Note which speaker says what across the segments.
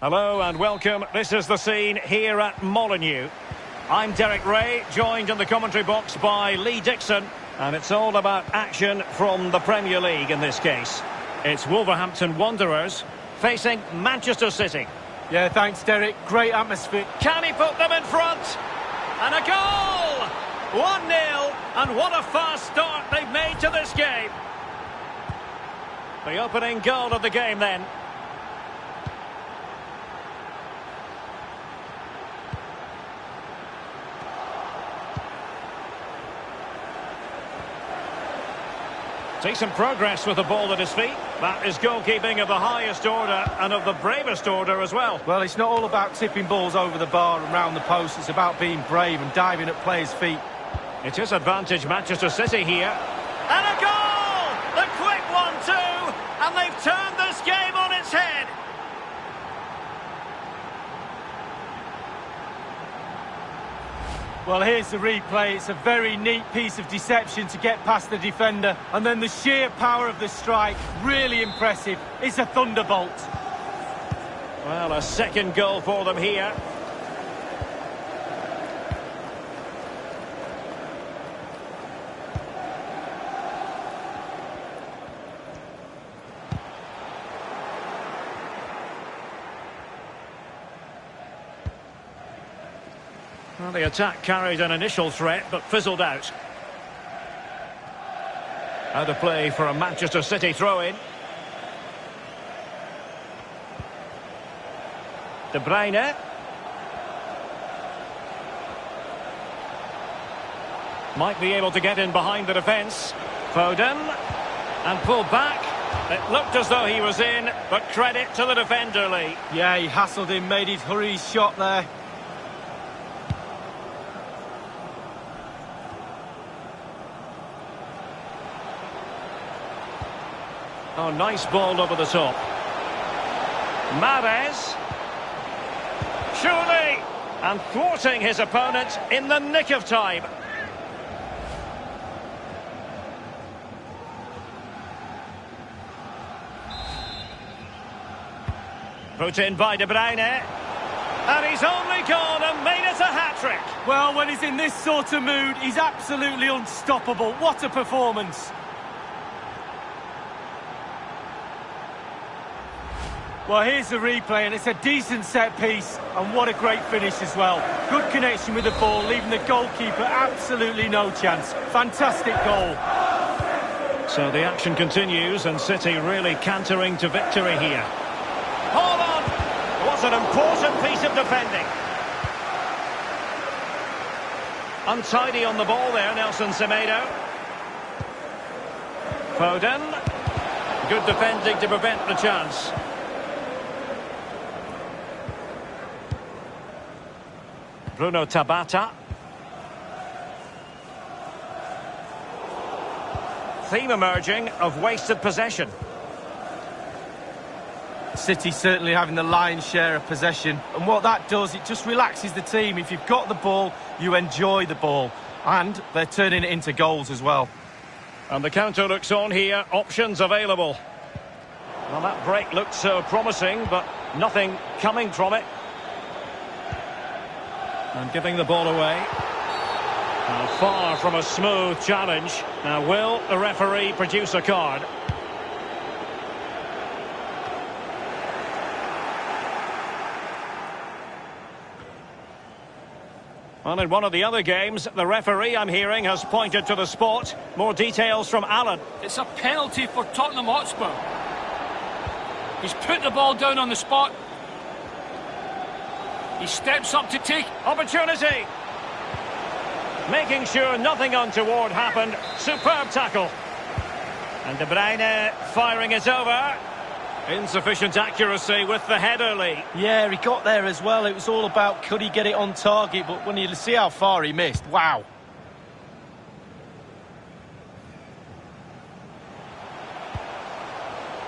Speaker 1: Hello and welcome. This is the scene here at Molineux. I'm Derek Ray, joined in the commentary box by Lee Dixon, and it's all about action from the Premier League in this case. It's Wolverhampton Wanderers facing Manchester City.
Speaker 2: Yeah, thanks, Derek. Great atmosphere.
Speaker 1: Can he put them in front? And a goal! 1-0, and what a fast start they've made to this game. The opening goal of the game then. Decent progress with the ball at his feet. That is goalkeeping of the highest order and of the bravest order as well.
Speaker 2: Well, it's not all about tipping balls over the bar and round the post. It's about being brave and diving at players' feet.
Speaker 1: It is advantage Manchester City here. And a goal! The quick 1-2! And they've turned this game on its head.
Speaker 2: Well, here's the replay. It's a very neat piece of deception to get past the defender. And then the sheer power of the strike, really impressive. It's a thunderbolt.
Speaker 1: Well, a second goal for them here. Well, the attack carried an initial threat, but fizzled out. Out of play for a Manchester City throw-in. De Bruyne. Might be able to get in behind the defence. Foden. And pull back. It looked as though he was in, but credit to the defender, Lee.
Speaker 2: Yeah, he hassled him, made his hurry shot there.
Speaker 1: Oh, nice ball over the top. Mahrez. Surely. And thwarting his opponent in the nick of time. Put in by De Bruyne. And he's only gone and made it a hat-trick.
Speaker 2: Well, when he's in this sort of mood, he's absolutely unstoppable. What a performance. Well, here's the replay, and it's a decent set piece, and what a great finish as well. Good connection with the ball, leaving the goalkeeper absolutely no chance. Fantastic goal.
Speaker 1: So the action continues, and City really cantering to victory here. Hold on! What an important piece of defending. Untidy on the ball there, Nelson Semedo. Foden. Good defending to prevent the chance. Bruno Tabata. Theme emerging of wasted possession.
Speaker 2: City certainly having the lion's share of possession, and what that does, it just relaxes the team. If you've got the ball, you enjoy the ball, and they're turning it into goals as well.
Speaker 1: And the counter looks on here, options available. Well, that break looked so promising, but nothing coming from it. And giving the ball away. Far from a smooth challenge. Now, will the referee produce a card? Well, in one of the other games, the referee, I'm hearing, has pointed to the spot. More details from Alan.
Speaker 3: It's a penalty for Tottenham Hotspur. He's put the ball down on the spot. He steps up to take
Speaker 1: Opportunity. Making sure nothing untoward happened. Superb tackle. And De Bruyne firing it over. Insufficient accuracy with the header, Lee.
Speaker 2: Yeah, he got there as well. It was all about could he get it on target, but when you see how far he missed, wow.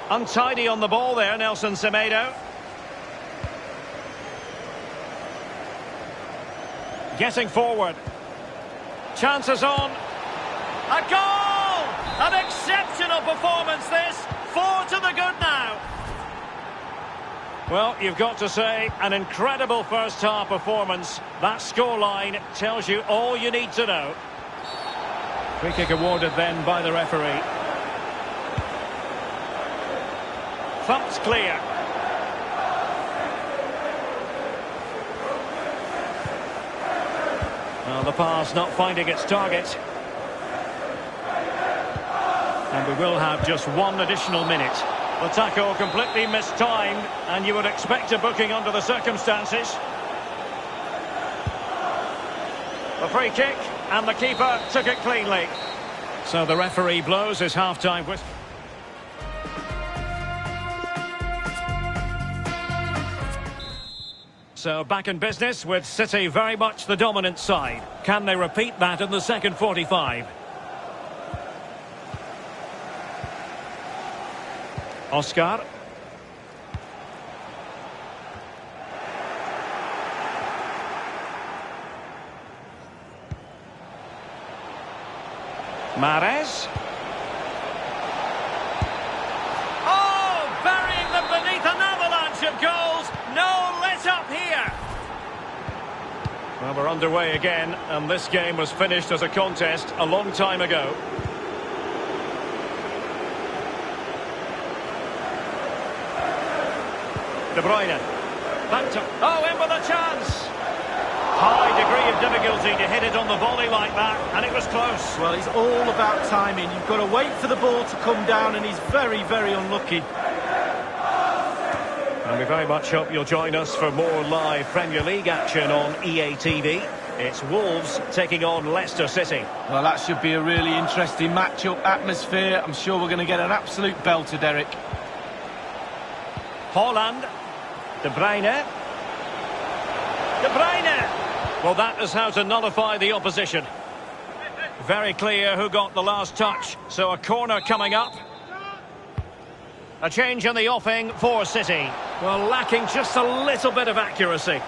Speaker 1: Untidy on the ball there, Nelson Semedo. Getting forward. Chances on. A goal! An exceptional performance this. 4 to the good now. Well, you've got to say, an incredible first-half performance. That scoreline tells you all you need to know. Free kick awarded then by the referee. Thumped clear. Well, the pass not finding its target. And we will have just one additional minute. The tackle completely mistimed, and you would expect a booking under the circumstances. The free kick, and the keeper took it cleanly. So the referee blows his half-time whistle. So back in business with City very much the dominant side. Can they repeat that in the second 45? Oscar. Mahrez. Oh, burying them beneath an avalanche of goals. No let up here. Well, we're underway again, and this game was finished as a contest a long time ago. De Bruyne. Back to... Oh, in with a chance! High degree of difficulty to hit it on the volley like that, and it was close.
Speaker 2: Well, it's all about timing. You've got to wait for the ball to come down, and he's very, very unlucky.
Speaker 1: And we very much hope you'll join us for more live Premier League action on EA TV. It's Wolves taking on Leicester City.
Speaker 2: Well, that should be a really interesting match-up atmosphere. I'm sure we're going to get an absolute belter, Derek.
Speaker 1: Haaland. De Bruyne. De Bruyne! Well, that is how to nullify the opposition. Very clear who got the last touch. So a corner coming up. A change in the offing for City. Well, lacking just a little bit of accuracy.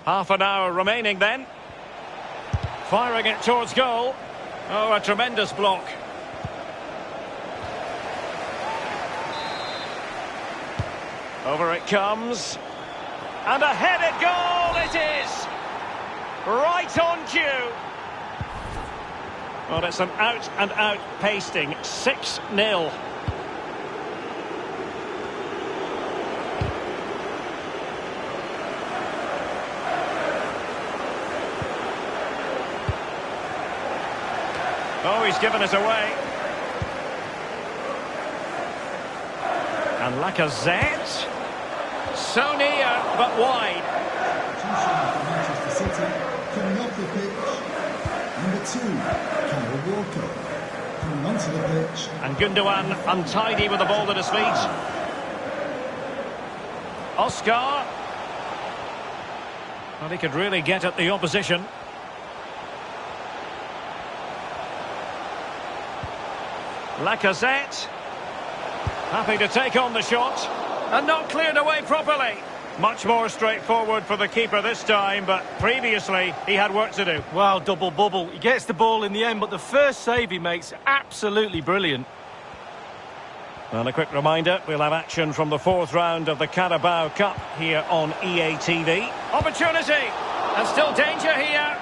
Speaker 1: Half an hour remaining then. Firing it towards goal. Oh, a tremendous block. Over it comes. And a headed goal it is! Right on cue. Well, it's an out-and-out pasting. 6-0. Oh, he's given it away. And Lacazette. So near, but wide.
Speaker 4: Manchester City coming off the pitch. Number 2, Kyle Walker. Coming onto the pitch.
Speaker 1: And Gundogan untidy with the ball at his feet. Oscar. Well, he could really get at the opposition. Lacazette. Happy to take on the shot. And not cleared away properly. Much more straightforward for the keeper this time, but previously he had work to do.
Speaker 2: Well, double bubble. He gets the ball in the end, but the first save he makes, absolutely brilliant.
Speaker 1: And a quick reminder, we'll have action from the 4th round of the Carabao Cup here on EA TV. Opportunity! And still danger here.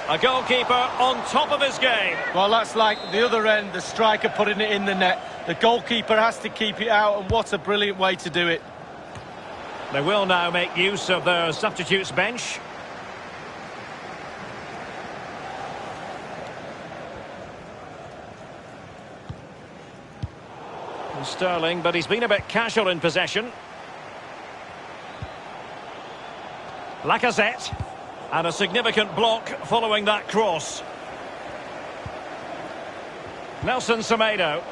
Speaker 1: A goalkeeper on top of his game.
Speaker 2: Well, that's like the other end, the striker putting it in the net. The goalkeeper has to keep it out, and what a brilliant way to do it.
Speaker 1: They will now make use of their substitutes bench. And Sterling, but he's been a bit casual in possession. Lacazette. And a significant block following that cross. Nelson Semedo.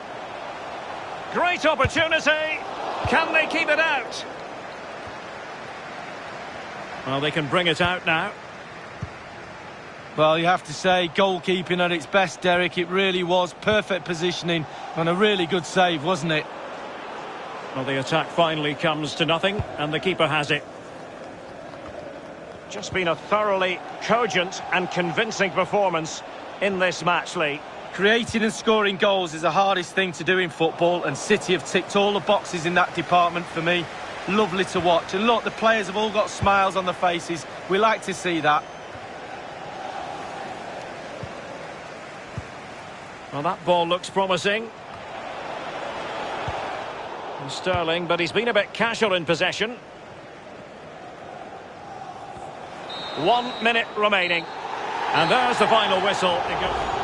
Speaker 1: Great opportunity. Can they keep it out? Well, they can bring it out now.
Speaker 2: Well, you have to say, goalkeeping at its best, Derek. It really was perfect positioning and a really good save, wasn't it?
Speaker 1: Well, the attack finally comes to nothing, and the keeper has it. Just been a thoroughly cogent and convincing performance in this match, Lee.
Speaker 2: Creating and scoring goals is the hardest thing to do in football, and City have ticked all the boxes in that department for me. Lovely to watch. And look, the players have all got smiles on their faces. We like to see that.
Speaker 1: Well, that ball looks promising. And Sterling, but he's been a bit casual in possession. 1 minute remaining. And there's the final whistle. It goes.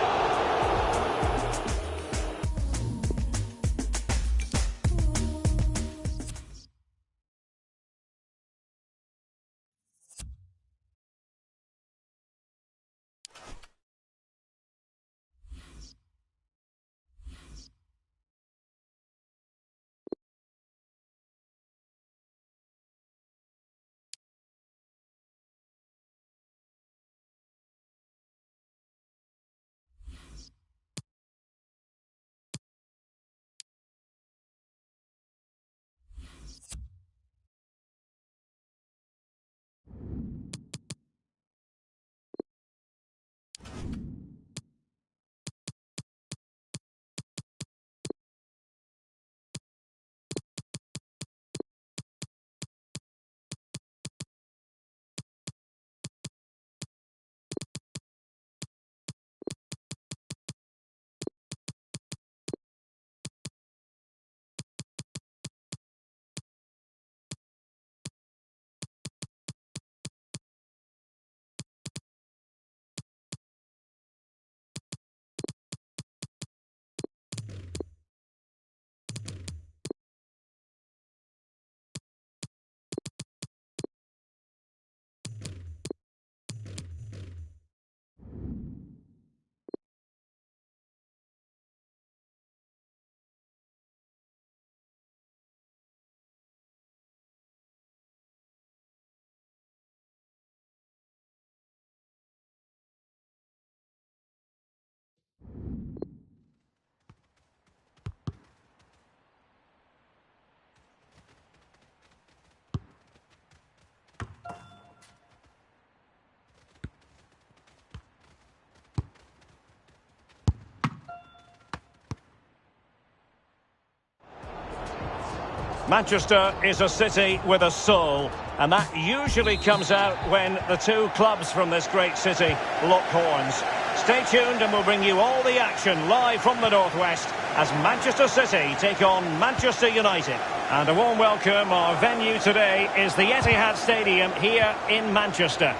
Speaker 1: Manchester is a city with a soul, and that usually comes out when the two clubs from this great city lock horns. Stay tuned and we'll bring you all the action live from the northwest as Manchester City take on Manchester United. And a warm welcome. Our venue today is the Etihad Stadium here in Manchester.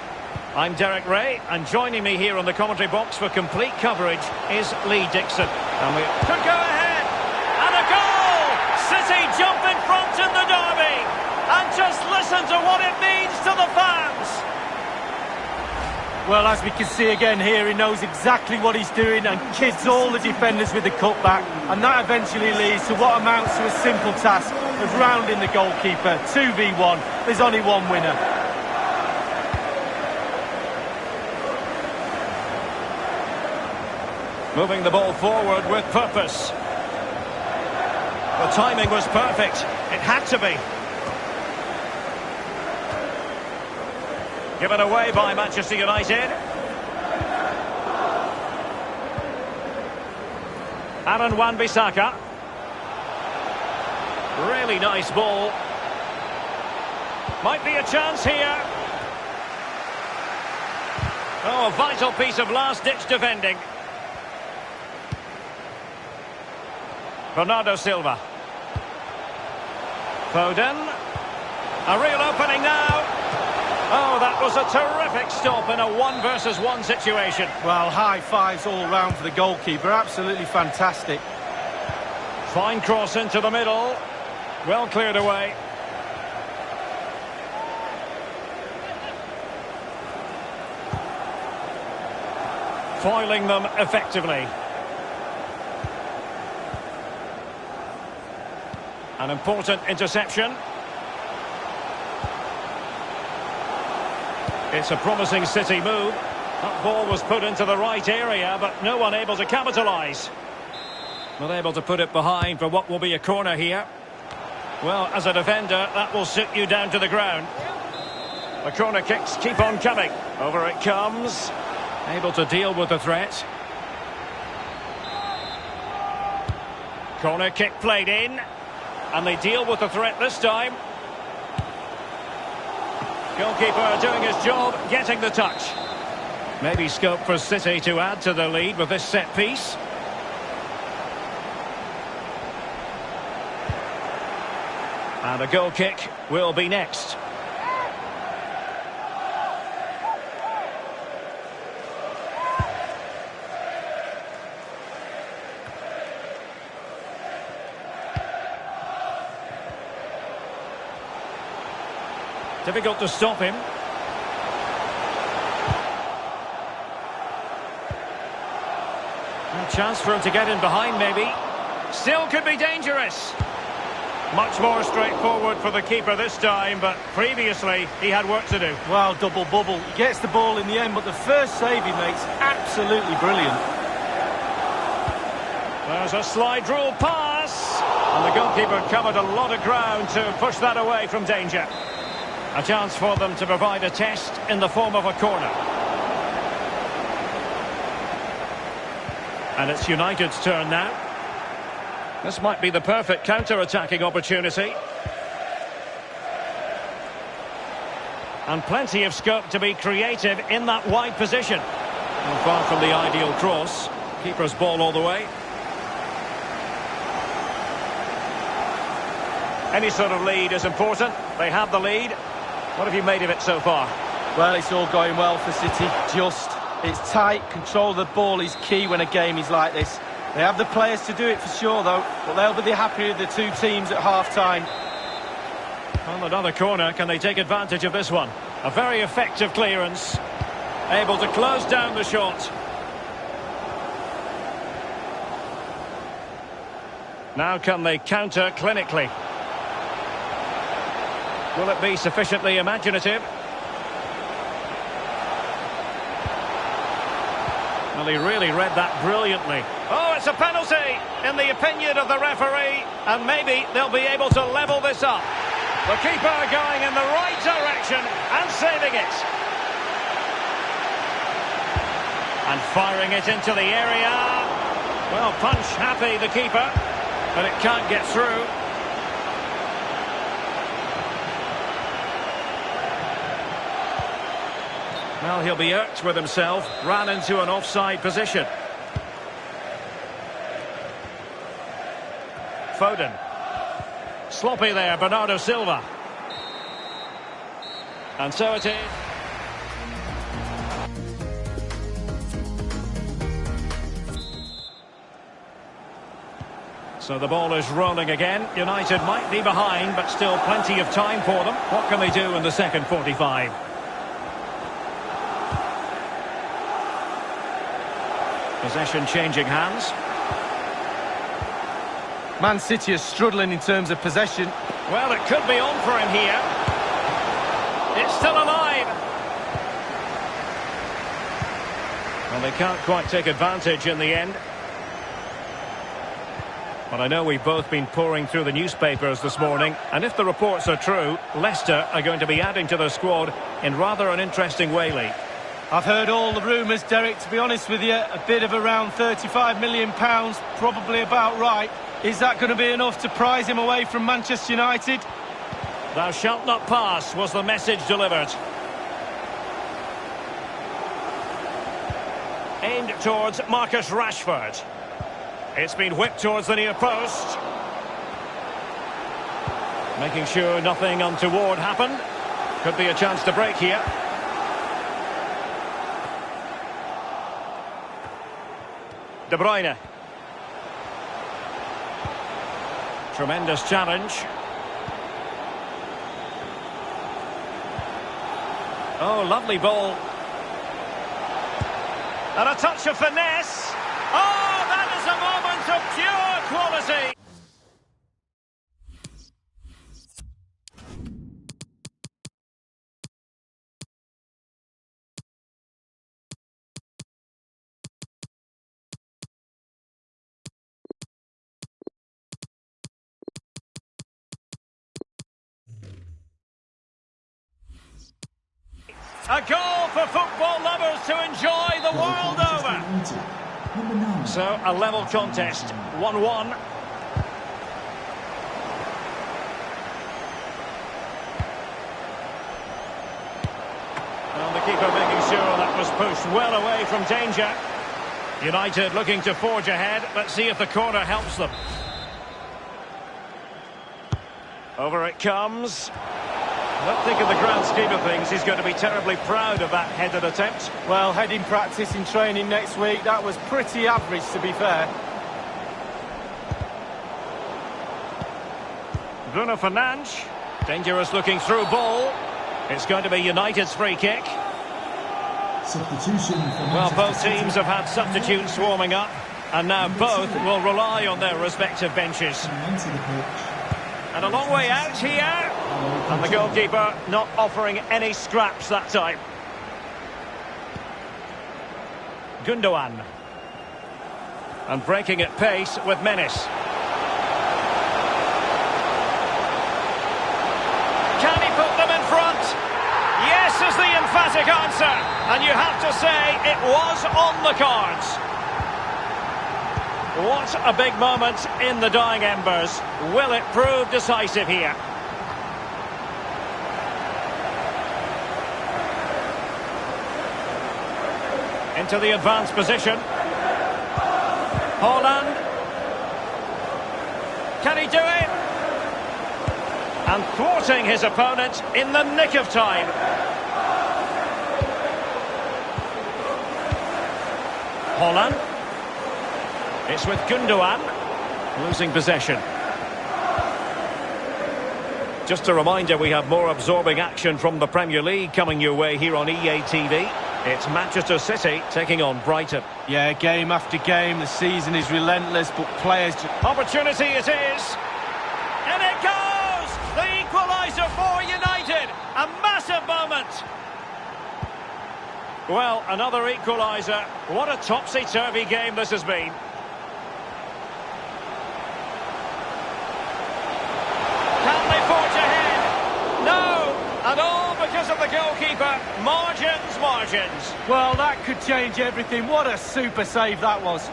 Speaker 1: I'm Derek Ray, and joining me here on the commentary box for complete coverage is Lee Dixon. And we could go ahead, and a goal! City jump in front in the derby, and just listen to what it means to the fans.
Speaker 2: Well, as we can see again here, he knows exactly what he's doing and kids all the defenders with the cutback, and that eventually leads to what amounts to a simple task of rounding the goalkeeper. 2v1, there's only one winner.
Speaker 1: Moving the ball forward with purpose. The timing was perfect. It had to be. Given away by Manchester United. Aaron Wan-Bissaka. Really nice ball. Might be a chance here. Oh, a vital piece of last-ditch defending. Bernardo Silva. Foden. A real opening now. Oh, that was a terrific stop in a 1-versus-1 situation.
Speaker 2: Well, high fives all round for the goalkeeper. Absolutely fantastic.
Speaker 1: Fine cross into the middle. Well cleared away. Foiling them effectively. An important interception. It's a promising City move. That ball was put into the right area, but no one able to capitalise. Not able to put it behind for what will be a corner here. Well, as a defender, that will sit you down to the ground. The corner kicks keep on coming. Over it comes. Able to deal with the threat. Corner kick played in. And they deal with the threat this time. Goalkeeper doing his job, getting the touch. Maybe scope for City to add to the lead with this set piece. And a goal kick will be next. Difficult to stop him. A chance for him to get in behind, maybe. Still could be dangerous. Much more straightforward for the keeper this time, but previously he had work to do.
Speaker 2: Well, double bubble. He gets the ball in the end, but the first save he makes, absolutely brilliant.
Speaker 1: There's a slide rule pass. And the goalkeeper covered a lot of ground to push that away from danger. A chance for them to provide a test in the form of a corner. And it's United's turn now. This might be the perfect counter-attacking opportunity. And plenty of scope to be creative in that wide position. And far from the ideal cross. Keeper's ball all the way. Any sort of lead is important. They have the lead. What have you made of it so far?
Speaker 2: Well, it's all going well for City. It's tight. Control of the ball is key when a game is like this. They have the players to do it for sure, though. But they'll be the happier of the two teams at half-time.
Speaker 1: Well, another corner. Can they take advantage of this one? A very effective clearance. Able to close down the shot. Now can they counter clinically? Will it be sufficiently imaginative? Well, he really read that brilliantly. Oh, it's a penalty in the opinion of the referee. And maybe they'll be able to level this up. The keeper going in the right direction and saving it. And firing it into the area. Well, punch happy, the keeper. But it can't get through. Well, he'll be irked with himself. Ran into an offside position. Foden. Sloppy there, Bernardo Silva. And so it is. So the ball is rolling again. United might be behind, but still plenty of time for them. What can they do in the second 45? Possession changing hands.
Speaker 2: Man City is struggling in terms of possession.
Speaker 1: Well, it could be on for him here. It's still alive. Well, they can't quite take advantage in the end. But I know we've both been poring through the newspapers this morning, and if the reports are true, Leicester are going to be adding to their squad in rather an interesting way, Lee.
Speaker 2: I've heard all the rumours, Derek, to be honest with you. A bid of around £35 million, probably about right. Is that going to be enough to prize him away from Manchester United?
Speaker 1: Thou shalt not pass, was the message delivered. Aimed towards Marcus Rashford. It's been whipped towards the near post. Making sure nothing untoward happened. Could be a chance to break here. De Bruyne. Tremendous challenge. Oh, lovely ball. And a touch of finesse. Oh, that is a moment of pure quality. A goal for football lovers to enjoy the world over.
Speaker 4: Number 9.
Speaker 1: So, a level contest, 1-1. And the keeper making sure that was pushed well away from danger. United looking to forge ahead. Let's see if the corner helps them. Over it comes. I don't think in the grand scheme of things he's going to be terribly proud of that headed attempt.
Speaker 2: Well, heading practice in training next week, that was pretty average, to be fair.
Speaker 1: Bruno Fernandes. Dangerous looking through ball. It's going to be United's free kick.
Speaker 4: Substitution for
Speaker 1: Well,
Speaker 4: Manchester
Speaker 1: both
Speaker 4: City.
Speaker 1: teams have had substitutes swarming up, and now both will rely on their respective benches.
Speaker 4: Coming onto the pitch.
Speaker 1: And a long way out here. And the goalkeeper not offering any scraps that time. Gundogan. And breaking at pace with menace. Can he put them in front? Yes is the emphatic answer. And you have to say it was on the cards. What a big moment in the dying embers. Will it prove decisive here? Into the advanced position. Haaland. Can he do it? And thwarting his opponent in the nick of time. Haaland. It's with Gundogan, losing possession. Just a reminder, we have more absorbing action from the Premier League coming your way here on EA TV. It's Manchester City taking on Brighton.
Speaker 2: Yeah, game after game, the season is relentless, but players...
Speaker 1: Opportunity it is. And it goes! The equaliser for United. A massive moment. Well, another equaliser. What a topsy-turvy game this has been. Can they forge ahead? No! And all because of the goalkeeper. Margins, margins.
Speaker 2: Well, that could change everything. What a super save that was.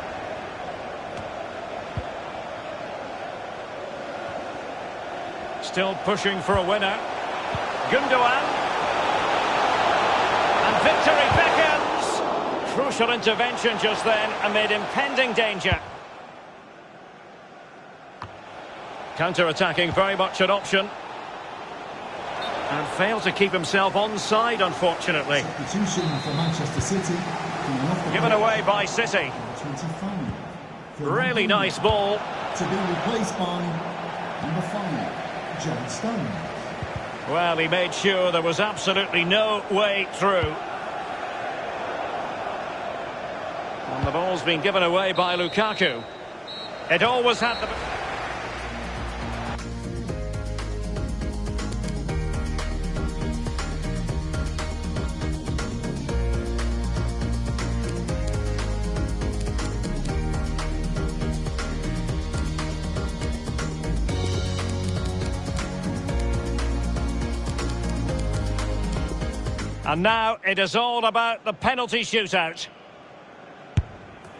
Speaker 1: Still pushing for a winner. Gundogan. And victory beckons. Crucial intervention just then amid impending danger. Counter-attacking, very much an option. And failed to keep himself onside, unfortunately.
Speaker 4: Substitution for Manchester City. Coming off the
Speaker 1: Given
Speaker 4: pitch.
Speaker 1: away by City.
Speaker 4: 25. For
Speaker 1: Really
Speaker 4: number
Speaker 1: nice ball.
Speaker 4: To be replaced by number 5, John Stone.
Speaker 1: Well, he made sure there was absolutely no way through. And the ball's been given away by Lukaku. It always had the... And now it is all about the penalty shootout.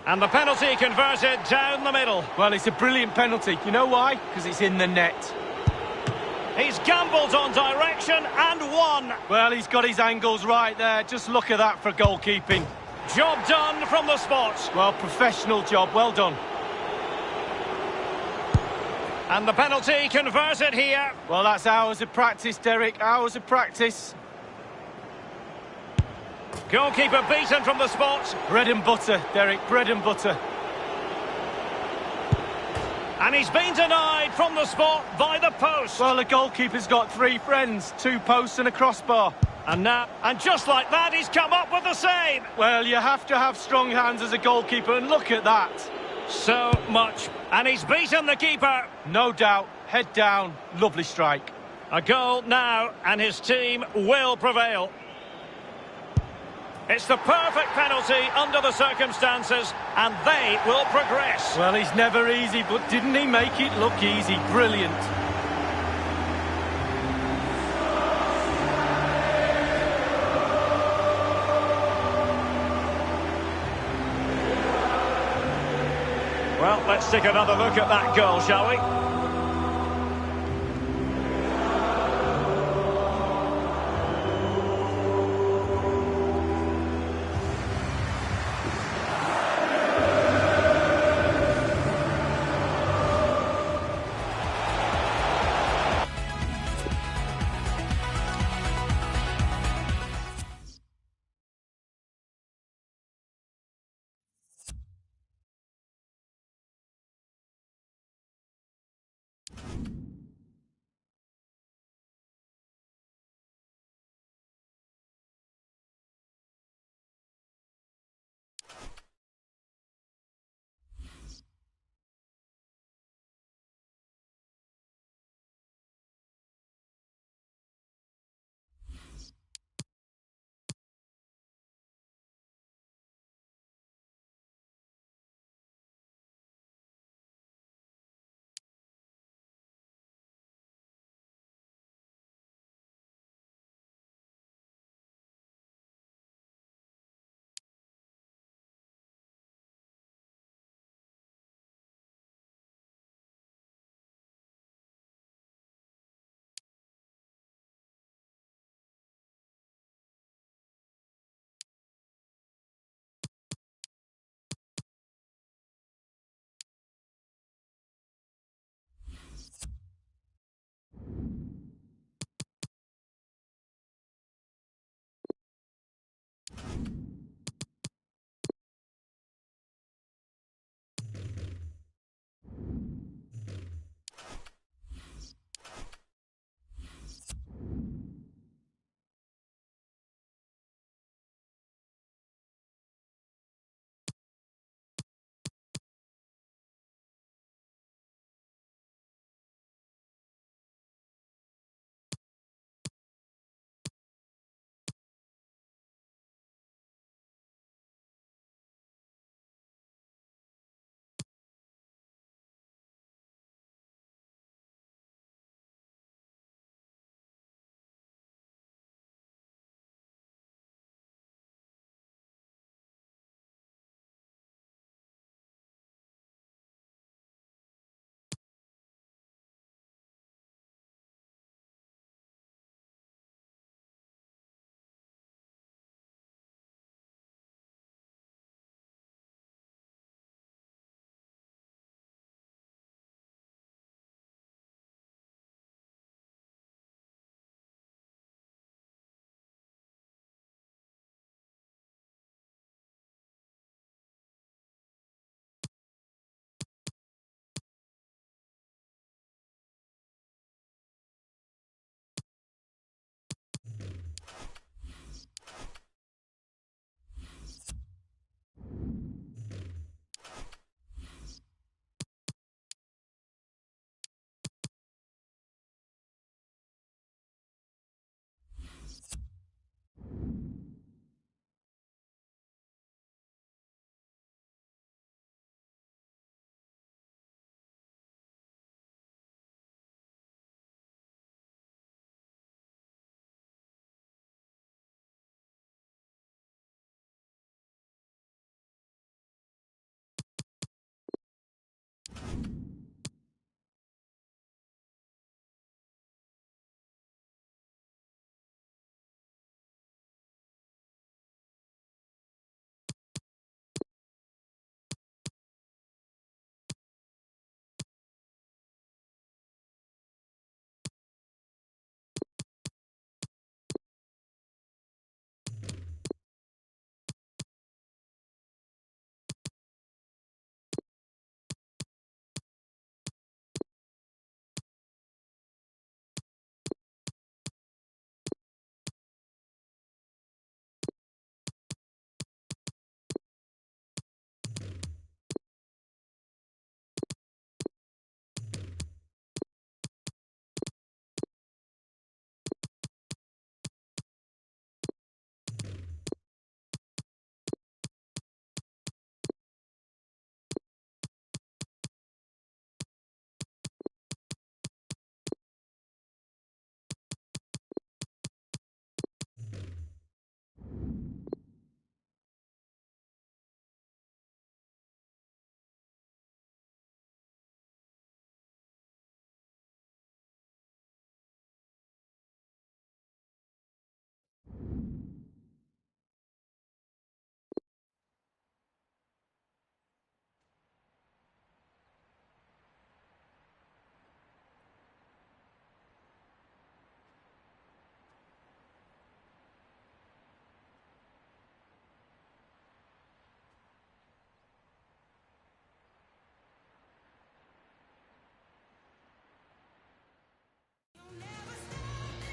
Speaker 1: And the penalty converted down the middle.
Speaker 2: Well, it's a brilliant penalty. You know why? Because it's in the net.
Speaker 1: He's gambled on direction and won.
Speaker 2: Well, he's got his angles right there. Just look at that for goalkeeping.
Speaker 1: Job done from the spot.
Speaker 2: Well, professional job. Well done.
Speaker 1: And the penalty converted here.
Speaker 2: Well, that's hours of practice, Derek. Hours of practice.
Speaker 1: Goalkeeper beaten from the spot.
Speaker 2: Bread and butter, Derek. Bread and butter.
Speaker 1: And he's been denied from the spot by the post.
Speaker 2: Well, the goalkeeper's got 3 friends. 2 posts and a crossbar.
Speaker 1: And now, and just like that, he's come up with the save.
Speaker 2: Well, you have to have strong hands as a goalkeeper, and look at that.
Speaker 1: So much. And he's beaten the keeper.
Speaker 2: No doubt. Head down. Lovely strike.
Speaker 1: A goal now, and his team will prevail. It's the perfect penalty under the circumstances, and they will progress.
Speaker 2: Well, he's never easy, but didn't he make it look easy? Brilliant.
Speaker 1: Well, let's take another look at that goal, shall we?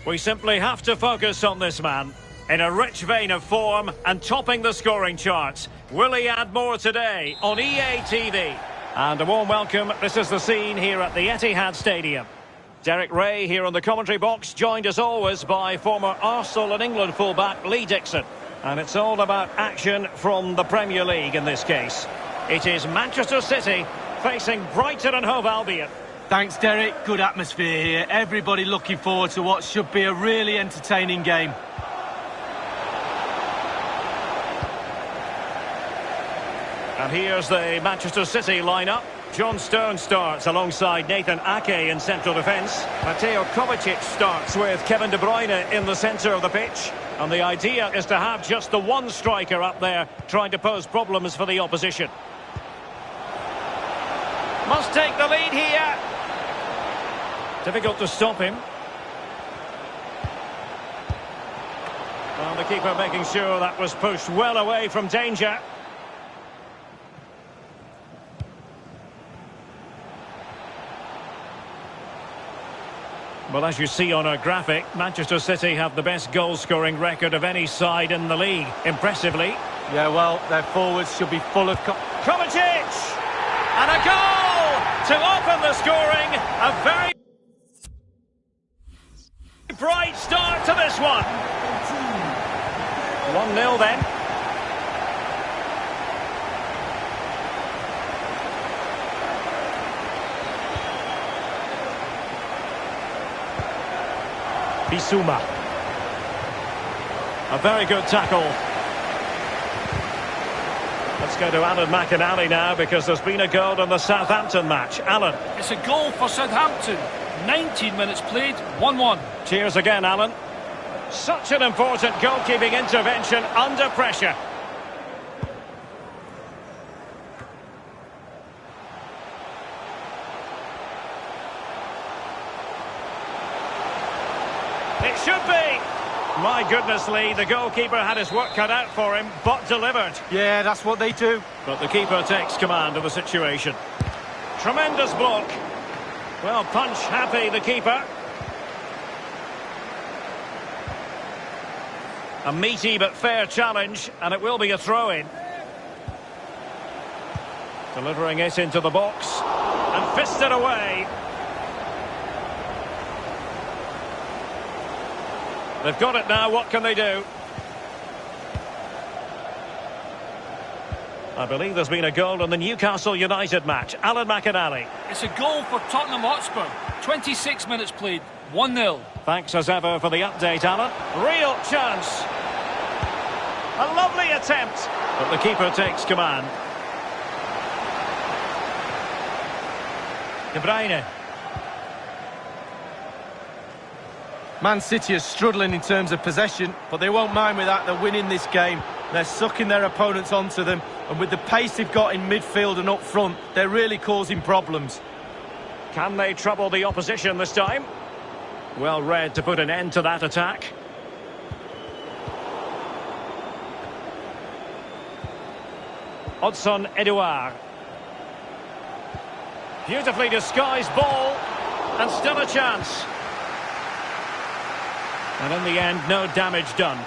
Speaker 1: We simply have to focus on this man. In a rich vein of form and topping the scoring charts. Will he add more today on EA TV? And a warm welcome. This is the scene here at the Etihad Stadium. Derek Ray here on the commentary box, joined as always by former Arsenal and England fullback Lee Dixon. And it's all about action from the Premier League in this case. It is Manchester City facing Brighton and Hove Albion.
Speaker 2: Thanks, Derek. Good atmosphere here. Everybody looking forward to what should be a really entertaining game.
Speaker 1: And here's the Manchester City lineup. John Stones starts alongside Nathan Ake in central defence. Mateo Kovacic starts with Kevin De Bruyne in the centre of the pitch. And the idea is to have just the one striker up there trying to pose problems for the opposition. Must take the lead here. Difficult to stop him. Well, the keeper making sure that was pushed well away from danger. Well, as you see on our graphic, Manchester City have the best goal-scoring record of any side in the league, impressively.
Speaker 2: Yeah, well, their forwards should be full of...
Speaker 1: Kovacic! And a goal to open the scoring. A very bright start to this one. 1-0 then. Bissouma. A very good tackle. Let's go to Alan McInally now, because there's been a goal in the Southampton match. Alan.
Speaker 3: It's a goal for Southampton. 19 minutes played, 1-1.
Speaker 1: Cheers again, Alan. Such an important goalkeeping intervention under pressure. It should be. My goodness, Lee, the goalkeeper had his work cut out for him, but delivered.
Speaker 2: Yeah, that's what they do.
Speaker 1: But the keeper takes command of the situation. Tremendous block. Well, punch happy, the keeper. A meaty but fair challenge, and it will be a throw-in. Delivering it into the box, and fisted away. They've got it now, what can they do? I believe there's been a goal in the Newcastle United match. Alan McInally.
Speaker 3: It's a goal for Tottenham Hotspur. 26 minutes played, 1-0.
Speaker 1: Thanks as ever for the update, Alan. Real chance. A lovely attempt. But the keeper takes command. De Bruyne.
Speaker 2: Man City are struggling in terms of possession, but they won't mind with that. They're winning this game. They're sucking their opponents onto them, and with the pace they've got in midfield and up front, they're really causing problems.
Speaker 1: Can they trouble the opposition this time? Well read to put an end to that attack. Odson Edouard. Beautifully disguised ball, and still a chance. And in the end, no damage done.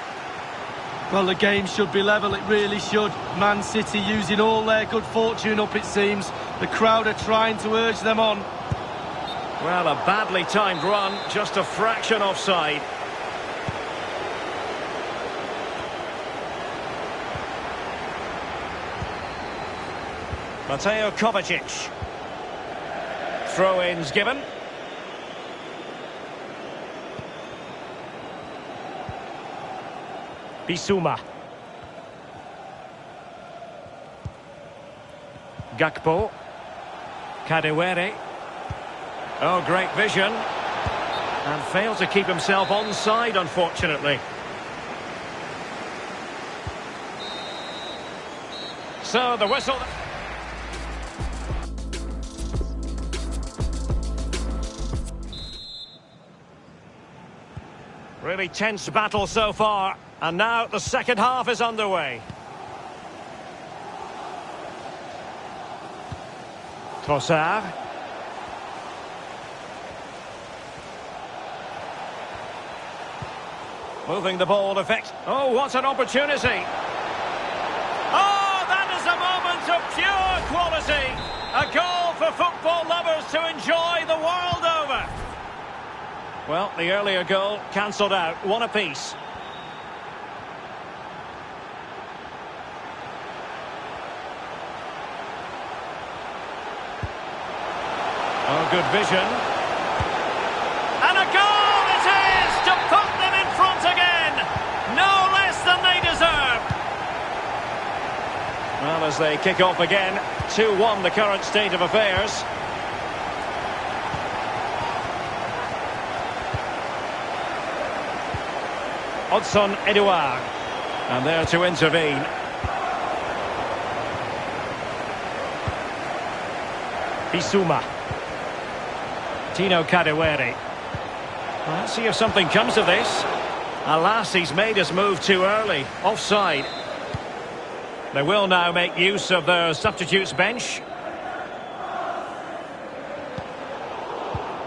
Speaker 2: Well, the game should be level, it really should. Man City using all their good fortune up, it seems. The crowd are trying to urge them on.
Speaker 1: Well, a badly timed run, just a fraction offside. Mateo Kovacic. Throw-ins given. Bissouma. Gakpo. Kadewere. Oh, great vision. And failed to keep himself onside, unfortunately. So, the whistle... Really tense battle so far. And now the second half is underway. Trossard. Moving the ball effect. Oh, what an opportunity. Oh, that is a moment of pure quality. A goal for football lovers to enjoy the world over. Well, the earlier goal cancelled out. One apiece. Oh, good vision. And a goal it is to put them in front again. No less than they deserve. Well, as they kick off again, 2-1 the current state of affairs. Odson Edouard. And there to intervene. Bissouma. Tino Kadewere. Well, let's see if something comes of this. Alas, he's made his move too early. Offside. They will now make use of their substitutes bench.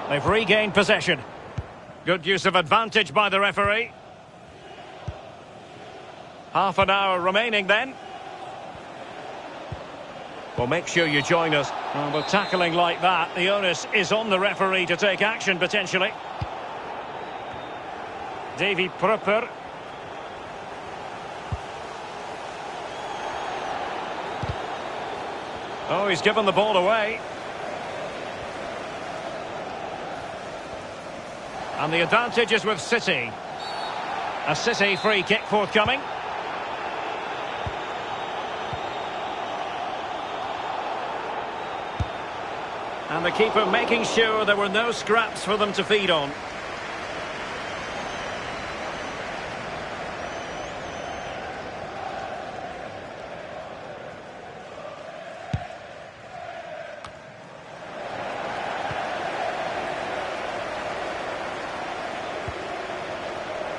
Speaker 1: They've regained possession. Good use of advantage by the referee. Half an hour remaining then. Well, make sure you join us. Well, with tackling like that, the onus is on the referee to take action, potentially. Davy Prupper. Oh, he's given the ball away. And the advantage is with City. A City free kick forthcoming. And the keeper making sure there were no scraps for them to feed on.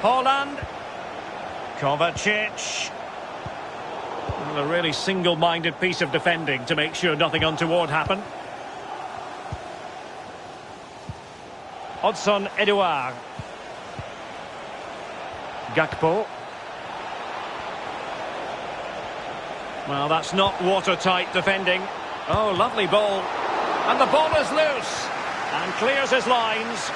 Speaker 1: Holland. Kovacic. Well, a really single-minded piece of defending to make sure nothing untoward happened. Odson Edouard. Gakpo. Well, that's not watertight defending. Oh, lovely ball. And the ball is loose. And clears his lines.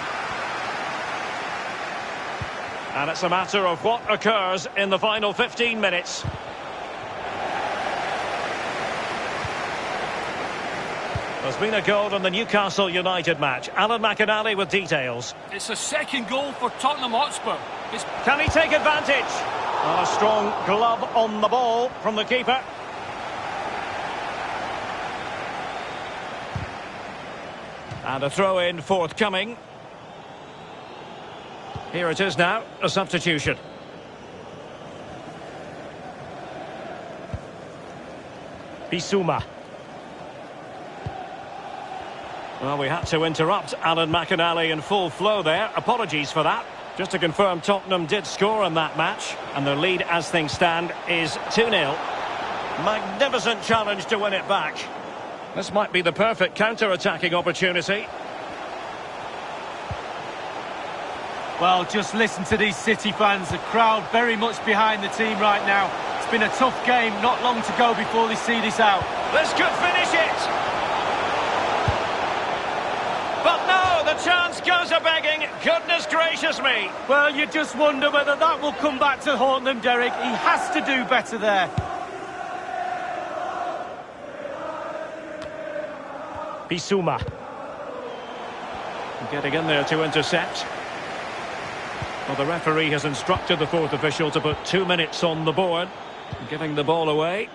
Speaker 1: And it's a matter of what occurs in the final 15 minutes. There's been a goal in the Newcastle United match. Alan McInally with details.
Speaker 3: It's a second goal for Tottenham Hotspur.
Speaker 1: Can he take advantage? A strong glove on the ball from the keeper. And a throw-in forthcoming. Here it is now, a substitution. Bissouma. Well, we had to interrupt Alan McInally in full flow there. Apologies for that. Just to confirm, Tottenham did score in that match, and their lead as things stand is 2-0. Magnificent challenge to win it back. This might be the perfect counter-attacking opportunity.
Speaker 2: Well, just listen to these City fans. The crowd very much behind the team right now. It's been a tough game, not long to go before they see this out.
Speaker 1: This could finish it! But no, the chance goes a-begging. Goodness gracious me.
Speaker 2: Well, you just wonder whether that will come back to haunt them, Derek. He has to do better there.
Speaker 1: Bissouma. Getting in there to intercept. Well, the referee has instructed the fourth official to put 2 minutes on the board. Giving the ball away.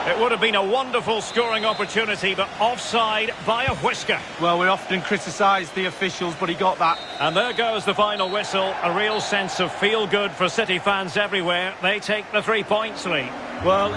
Speaker 1: It would have been a wonderful scoring opportunity, but offside by a whisker.
Speaker 2: Well, we often criticise the officials, but he got that.
Speaker 1: And there goes the final whistle. A real sense of feel-good for City fans everywhere. They take the 3 points lead.
Speaker 2: Well,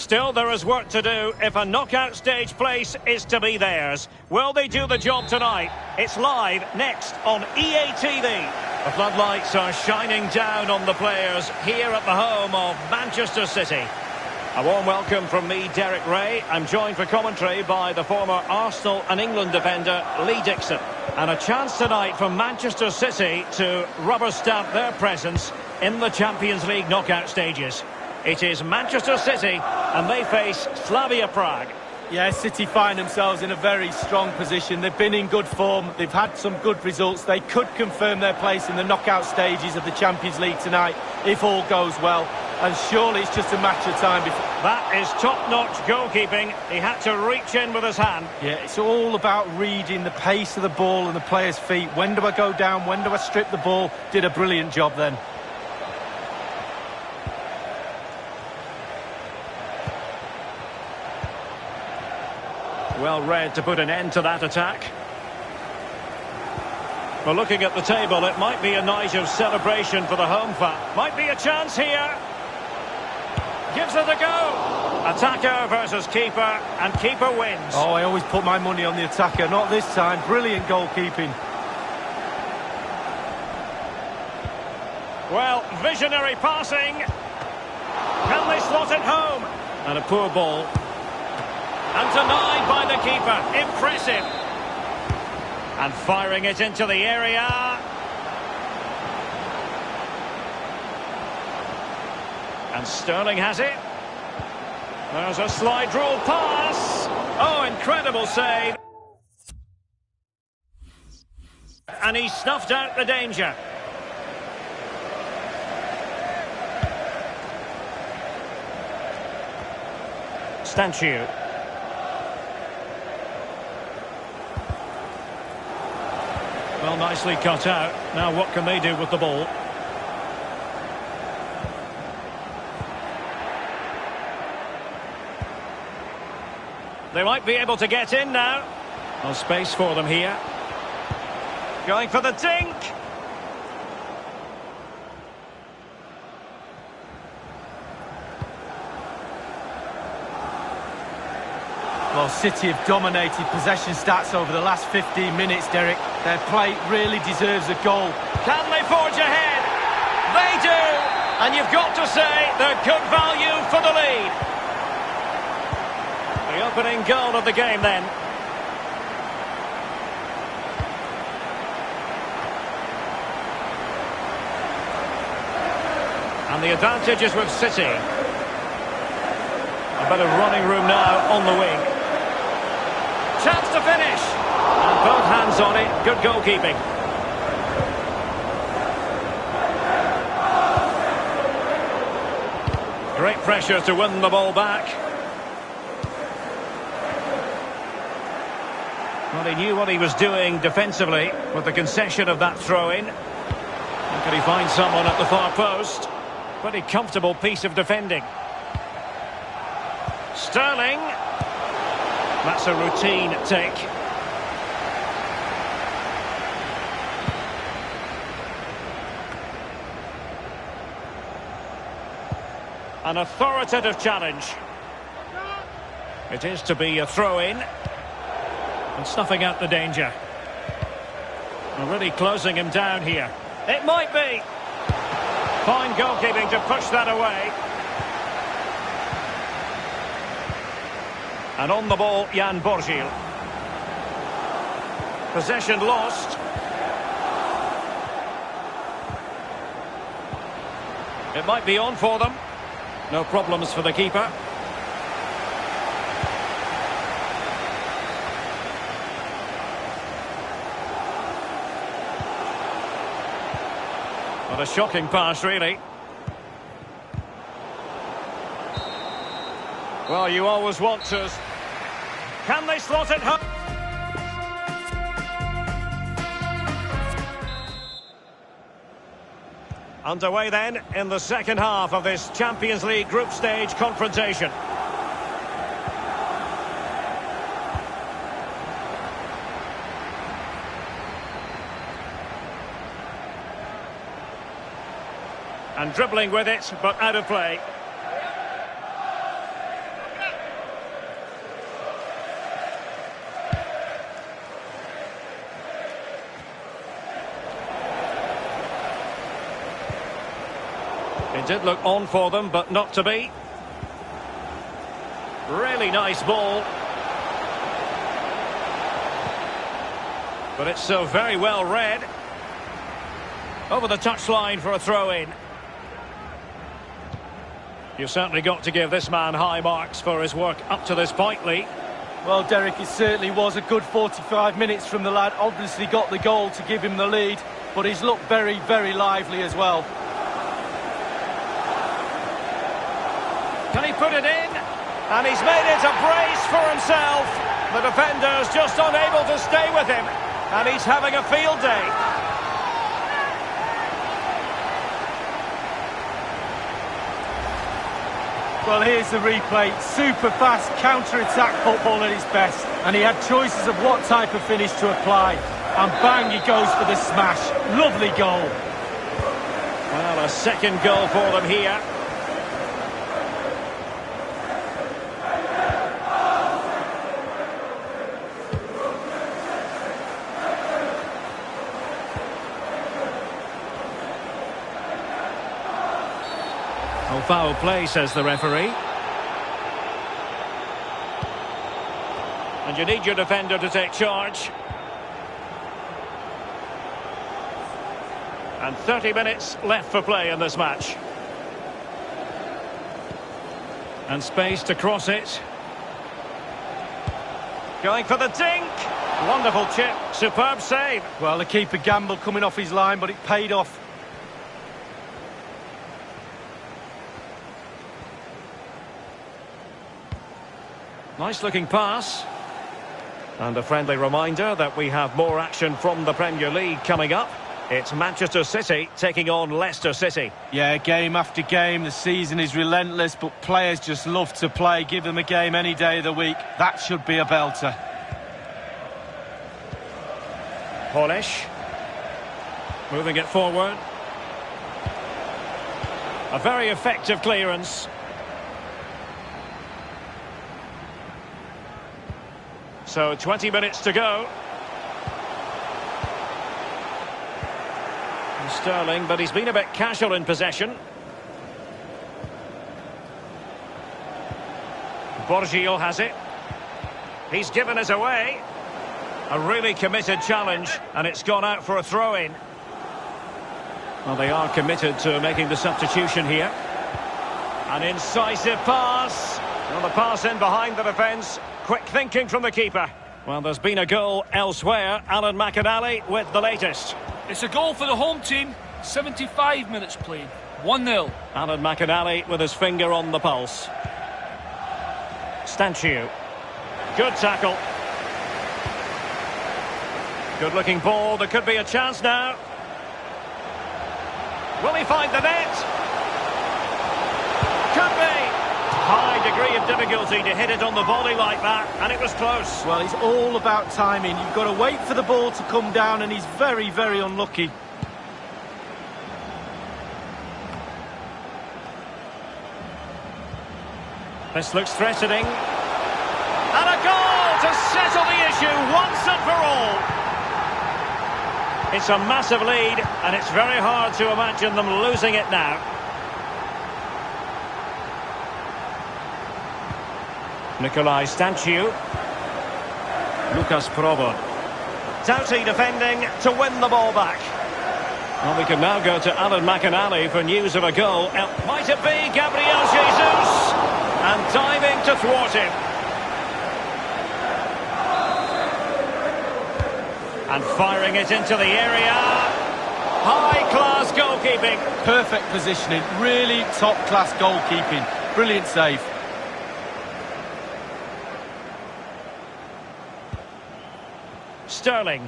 Speaker 1: Still, there is work to do if a knockout stage place is to be theirs. Will they do the job tonight? It's live next on EA TV. The floodlights are shining down on the players here at the home of Manchester City. A warm welcome from me, Derek Ray. I'm joined for commentary by the former Arsenal and England defender, Lee Dixon. And a chance tonight for Manchester City to rubber stamp their presence in the Champions League knockout stages. It is Manchester City, and they face Slavia Prague.
Speaker 2: Yeah, City find themselves in a very strong position. They've been in good form. They've had some good results. They could confirm their place in the knockout stages of the Champions League tonight, if all goes well. And surely it's just a matter of time before...
Speaker 1: That is top-notch goalkeeping. He had to reach in with his hand.
Speaker 2: Yeah, it's all about reading the pace of the ball and the player's feet. When do I go down? When do I strip the ball? Did a brilliant job then.
Speaker 1: Well read to put an end to that attack. Well, looking at the table, it might be a night of celebration for the home fan. Might be a chance here. Gives it a go. Attacker versus keeper, and keeper wins.
Speaker 2: Oh, I always put my money on the attacker. Not this time. Brilliant goalkeeping.
Speaker 1: Well, visionary passing. Can they slot it home? And a poor ball. And denied by the keeper. Impressive. And firing it into the area. And Sterling has it. There's a slide rule pass. Oh, incredible save. And he snuffed out the danger. Stanchu. Well, nicely cut out. Now what can they do with the ball? They might be able to get in now. No space for them here. Going for the dink.
Speaker 2: Well, City have dominated possession stats over the last 15 minutes, Derek. Their play really deserves a goal.
Speaker 1: Can they forge ahead? They do! And you've got to say they're good value for the lead. The opening goal of the game then. And the advantage is with City. A bit of running room now on the wing. Chance to finish. And both hands on it. Good goalkeeping. Great pressure to win the ball back. Well, he knew what he was doing defensively with the concession of that throw-in. And can he find someone at the far post? Pretty comfortable piece of defending. Sterling. That's a routine take. An authoritative challenge. It is to be a throw-in. And snuffing out the danger. Already closing him down here. It might be. Fine goalkeeping to push that away. And on the ball, Jan Borgil. Possession lost. It might be on for them. No problems for the keeper. What a shocking pass, really. Well, you always want to... Can they slot it home? Underway then in the second half of this Champions League group stage confrontation. And dribbling with it, but out of play. It did look on for them, but not to be. Really nice ball. But it's so very well read. Over the touchline for a throw-in. You've certainly got to give this man high marks for his work up to this point, Lee.
Speaker 2: Well, Derek, it certainly was a good 45 minutes from the lad. Obviously got the goal to give him the lead, but he's looked very, very lively as well.
Speaker 1: Can he put it in? And he's made it a brace for himself. The defender's just unable to stay with him. And he's having a field day.
Speaker 2: Well, here's the replay. Super fast counter-attack football at his best. And he had choices of what type of finish to apply. And bang, he goes for the smash. Lovely goal.
Speaker 1: Well, a second goal for them here. Oh, foul play, says the referee. And you need your defender to take charge. And 30 minutes left for play in this match. And space to cross it. Going for the dink. Wonderful chip. Superb save.
Speaker 2: Well, the keeper gambled coming off his line, but it paid off.
Speaker 1: Nice looking pass. And a friendly reminder that we have more action from the Premier League coming up. It's Manchester City taking on Leicester City.
Speaker 2: Yeah, game after game, the season is relentless, but players just love to play. Give them a game any day of the week. That should be a belter.
Speaker 1: Polish. Moving it forward. A very effective clearance. So 20 minutes to go. And Sterling, but he's been a bit casual in possession. Borgio has it. He's given us away. A really committed challenge, and it's gone out for a throw-in. Well, they are committed to making the substitution here. An incisive pass. Well, the pass in behind the defence. Quick thinking from the keeper. Well, there's been a goal elsewhere. Alan McInally with the latest.
Speaker 3: It's a goal for the home team. 75 minutes played. 1-0.
Speaker 1: Alan McInally with his finger on the pulse. Stanchiu. Good tackle. Good looking ball. There could be a chance now. Will he find the net? Could be. High degree of difficulty to hit it on the volley like that, and it was close.
Speaker 2: Well, it's all about timing. You've got to wait for the ball to come down, and he's very, very unlucky.
Speaker 1: This looks threatening. And a goal to settle the issue once and for all. It's a massive lead, and it's very hard to imagine them losing it now. Nikolai Stanchiu. Lucas Provo. Doughty defending to win the ball back. Well, we can now go to Alan McInally for news of a goal. Might it be Gabriel Jesus? And diving to thwart him. And firing it into the area. High-class goalkeeping.
Speaker 2: Perfect positioning. Really top-class goalkeeping. Brilliant save.
Speaker 1: Sterling.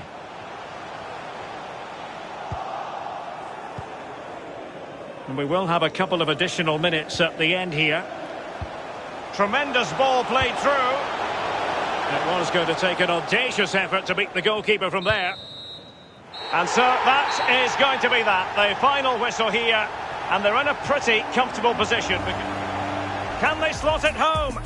Speaker 1: And we will have a couple of additional minutes at the end here. Tremendous ball played through. It was going to take an audacious effort to beat the goalkeeper from there. And so that is going to be that. The final whistle here. And they're in a pretty comfortable position. Can they slot it home?